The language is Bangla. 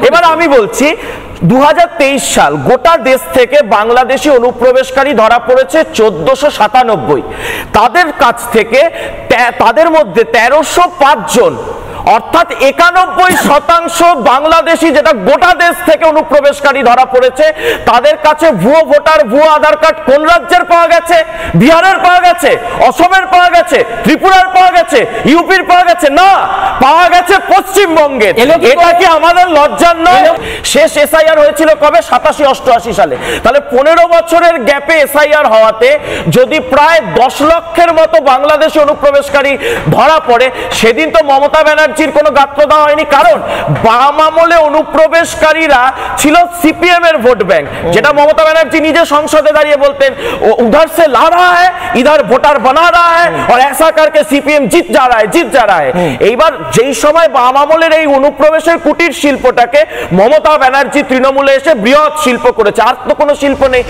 এবার আমি বলছি 2023 সাল গোটা দেশ থেকে বাংলাদেশি অনুপ্রবেশকারী ধরা পড়েছে 1497। তাদের কাছ থেকে তাদের মধ্যে 1305 জন অর্থাৎ 91% বাংলাদেশি, যেটা গোটা দেশ থেকে অনুপ্রবেশকারী ধরা পড়েছে, তাদের কাছে ভুয়ো ভোটার, ভুয়ো আধার কার্ড কোন রাজ্যের পাওয়া গেছে? বিহারের পাওয়া গেছে, অসমের পাওয়া গেছে, ত্রিপুরার পাওয়া গেছে, ইউপির পাওয়া গেছে? না, পাওয়া গেছে পশ্চিমবঙ্গের। এটা কি আমাদের লজ্জার নয়? শেষ এসআইআর হয়েছিল কবে? 87-88 সালে। তাহলে 15 বছরের গ্যাপে এসআইআর হওয়াতে যদি প্রায় 10 লক্ষের মতো বাংলাদেশি অনুপ্রবেশকারী ধরা পড়ে, সেদিন তো মমতা ব্যানার্জি কোনো গাত্র দেওয়া হয়নি। কারণ বাম আমলে অনুপ্রবেশকারীরা ছিল সিপিএম এর ভোট ব্যাংক, যেটা মমতা ব্যানার্জি নিজে সংসদে দাঁড়িয়ে বলতেন, उधर से ला रहा है, इधर वोटर बना रहा है और ऐसा करके सीपीएम जीत जा रहा है। এইবার যেই সময় বাম আমলের এই অনুপ্রবেশের কুটির শিল্পটাকে মমতা ব্যানার্জি তৃণমূলে এসে বৃহৎ শিল্প করেছে, আর তো কোনো শিল্প নেই।